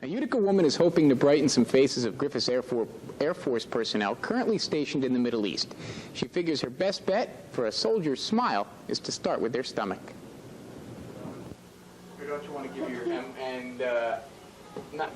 A Utica woman is hoping to brighten some faces of Griffiss Air Force personnel currently stationed in the Middle East. She figures her best bet for a soldier's smile is to start with their stomach. Or don't you want to give your not.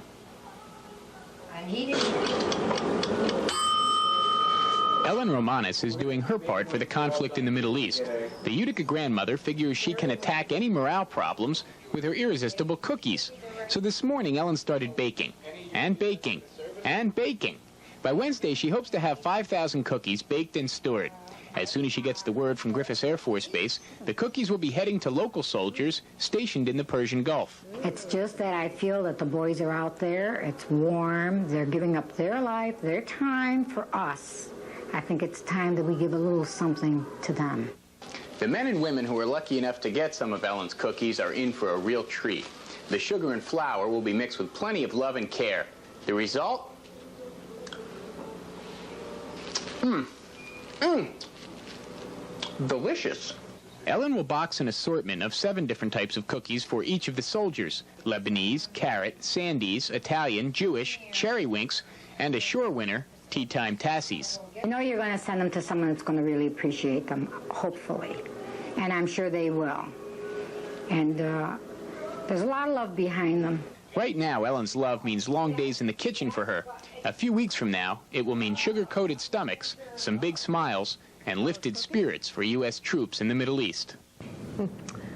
Ellen Romanis is doing her part for the conflict in the Middle East. The Utica grandmother figures she can attack any morale problems with her irresistible cookies. So this morning, Ellen started baking, and baking, and baking. By Wednesday, she hopes to have 5,000 cookies baked and stored. As soon as she gets the word from Griffiss Air Force Base, the cookies will be heading to local soldiers stationed in the Persian Gulf. It's just that I feel that the boys are out there, it's warm, they're giving up their life, their time for us. I think it's time that we give a little something to them. The men and women who are lucky enough to get some of Ellen's cookies are in for a real treat. The sugar and flour will be mixed with plenty of love and care. The result? Delicious. Ellen will box an assortment of 7 different types of cookies for each of the soldiers: Lebanese, carrot, Sandies, Italian, Jewish, cherry winks, and a sure winner, Tea Time Tassies. I know you're going to send them to someone that's going to really appreciate them, hopefully. And I'm sure they will. And there's a lot of love behind them. Right now, Ellen's love means long days in the kitchen for her. A few weeks from now, it will mean sugar-coated stomachs, some big smiles, and lifted spirits for U.S. troops in the Middle East.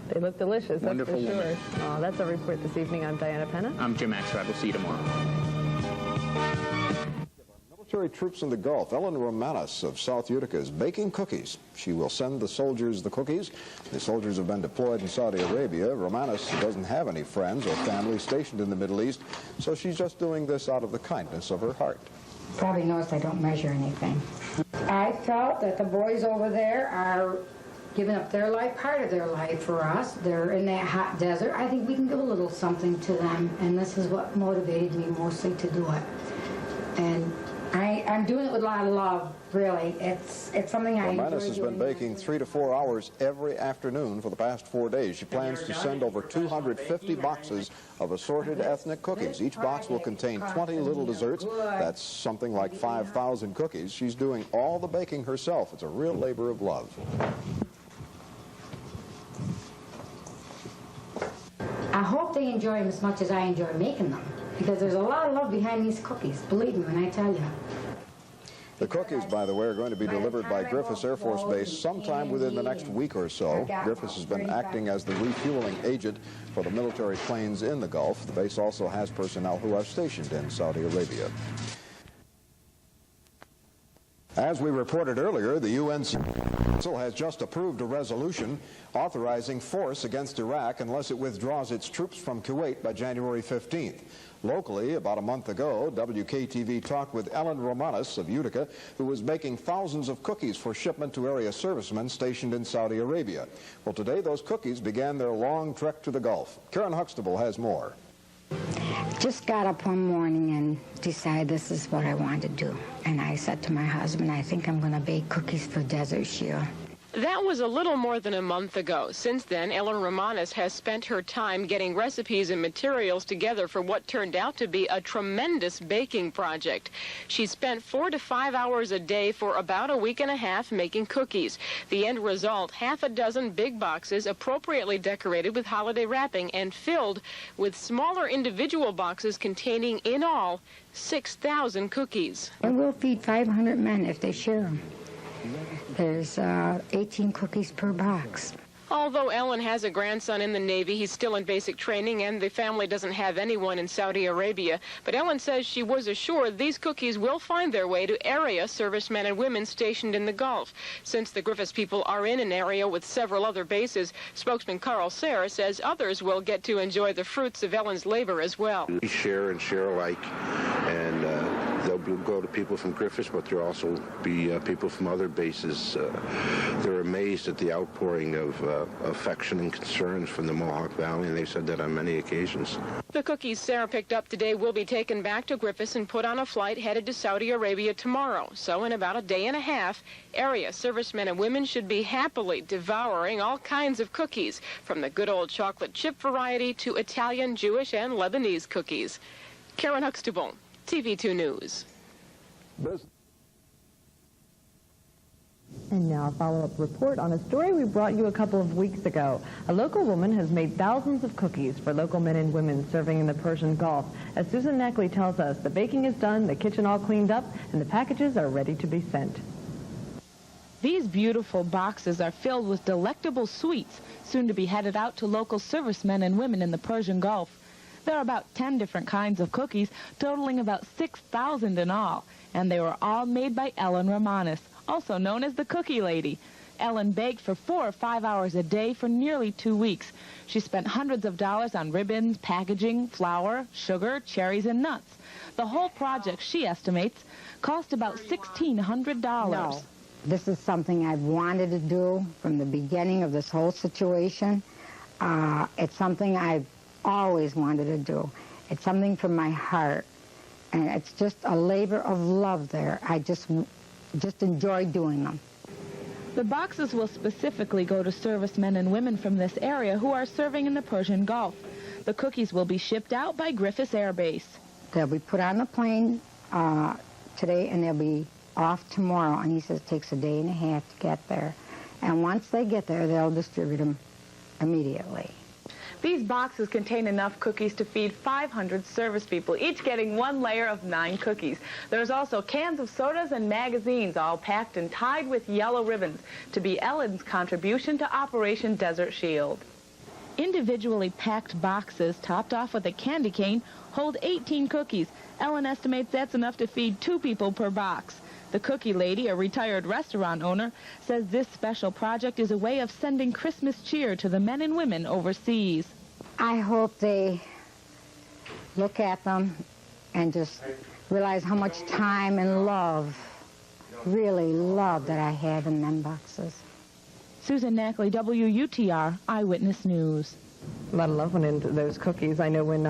They look delicious, Wonderful that's for woman. sure. Oh, that's our report this evening. I'm Diana Penna. I'm Jim Axelrod. We'll see you tomorrow. Military troops in the Gulf. Ellen Romanis of South Utica is baking cookies. She will send the soldiers the cookies. The soldiers have been deployed in Saudi Arabia. Romanis doesn't have any friends or family stationed in the Middle East, so she's just doing this out of the kindness of her heart. Probably noticed I don't measure anything. I felt that the boys over there are giving up their life, part of their life for us. They're in that hot desert. I think we can give a little something to them, and this is what motivated me mostly to do it. And I'm doing it with a lot of love, really. It's something I enjoy doing. Romanis has been baking 3 to 4 hours every afternoon for the past 4 days. She plans to send over 250 boxes of assorted ethnic cookies. Each box will contain 20 little desserts. That's something like 5,000 cookies. She's doing all the baking herself. It's a real labor of love. I hope they enjoy them as much as I enjoy making them, because there's a lot of love behind these cookies, believe me when I tell you. The cookies, by the way, are going to be delivered by Griffiss Air Force Base sometime within the next week or so. Griffiss has been acting as the refueling agent for the military planes in the Gulf. The base also has personnel who are stationed in Saudi Arabia. As we reported earlier, the UN Council has just approved a resolution authorizing force against Iraq unless it withdraws its troops from Kuwait by January 15th. Locally, about a month ago, WKTV talked with Ellen Romanis of Utica, who was making thousands of cookies for shipment to area servicemen stationed in Saudi Arabia. Well, today those cookies began their long trek to the Gulf. Karen Huxtable has more. Just got up one morning and decided this is what I wanted to do. And I said to my husband, I think I'm going to bake cookies for Desert Shield. That was a little more than a month ago. Since then, Ellen Romanis has spent her time getting recipes and materials together for what turned out to be a tremendous baking project. She spent 4 to 5 hours a day for about a week and a half making cookies. The end result, half a dozen big boxes appropriately decorated with holiday wrapping and filled with smaller individual boxes containing, in all, 6,000 cookies. And we'll feed 500 men if they share them. There's 18 cookies per box. Although Ellen has a grandson in the Navy, he's still in basic training, and the family doesn't have anyone in Saudi Arabia. But Ellen says she was assured these cookies will find their way to area servicemen and women stationed in the Gulf. Since the Griffiss people are in an area with several other bases, spokesman Carl Sayre says others will get to enjoy the fruits of Ellen's labor as well. We share and share alike, and they'll go to people from Griffiss, but there'll also be people from other bases. They're amazed at the outpouring of affection and concerns from the Mohawk Valley, and they've said that on many occasions. The cookies Sarah picked up today will be taken back to Griffiss and put on a flight headed to Saudi Arabia tomorrow. So in about a day and a half, area servicemen and women should be happily devouring all kinds of cookies, from the good old chocolate chip variety to Italian, Jewish, and Lebanese cookies. Karen Huxtable, TV2 News. And now a follow-up report on a story we brought you a couple of weeks ago. A local woman has made thousands of cookies for local men and women serving in the Persian Gulf. As Susan Neckley tells us, the baking is done, the kitchen all cleaned up, and the packages are ready to be sent. These beautiful boxes are filled with delectable sweets, soon to be headed out to local servicemen and women in the Persian Gulf. There are about 10 different kinds of cookies, totaling about 6,000 in all, and they were all made by Ellen Romanis, also known as the Cookie Lady. Ellen baked for 4 or 5 hours a day for nearly 2 weeks. She spent hundreds of dollars on ribbons, packaging, flour, sugar, cherries, and nuts. The whole project, she estimates, cost about $1,600. No. This is something I've wanted to do from the beginning of this whole situation. It's something I've always wanted to do. It's something from my heart. And it's just a labor of love there. I just enjoy doing them. The boxes will specifically go to servicemen and women from this area who are serving in the Persian Gulf. The cookies will be shipped out by Griffiss Air Base. They'll be put on the plane today, and they'll be off tomorrow. And he says it takes a day and a half to get there. And once they get there, they'll distribute them immediately. These boxes contain enough cookies to feed 500 service people, each getting 1 layer of 9 cookies. There's also cans of sodas and magazines, all packed and tied with yellow ribbons, to be Ellen's contribution to Operation Desert Shield. Individually packed boxes, topped off with a candy cane, hold 18 cookies. Ellen estimates that's enough to feed 2 people per box. The Cookie Lady, a retired restaurant owner, says this special project is a way of sending Christmas cheer to the men and women overseas. I hope they look at them and just realize how much time and love, really love, that I have in them boxes. Susan Neckley, WUTR Eyewitness News. A lot of love went into those cookies. I know when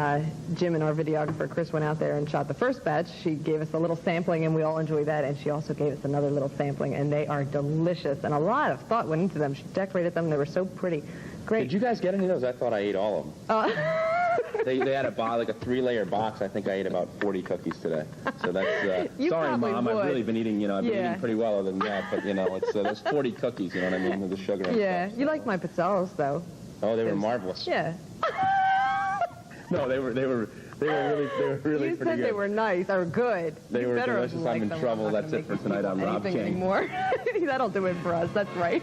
Jim and our videographer Chris went out there and shot the first batch, she gave us a little sampling, and we all enjoyed that, and she also gave us another little sampling, and they are delicious, and a lot of thought went into them. She decorated them. They were so pretty. Great. Did you guys get any of those? I thought I ate all of them. They had like a 3-layer box. I think I ate about 40 cookies today. So that's sorry, Mom. Would. I've really been eating. I've been eating pretty well other than that. But it's those 40 cookies. You know what I mean? With the sugar. Yeah, you like my pizzelles though. Oh, they were marvelous. Yeah. No, they were really You pretty said good. they were nice or good. They were delicious. I'm in trouble. That's it for tonight. I'm Rob King. Anymore. That'll do it for us. That's right.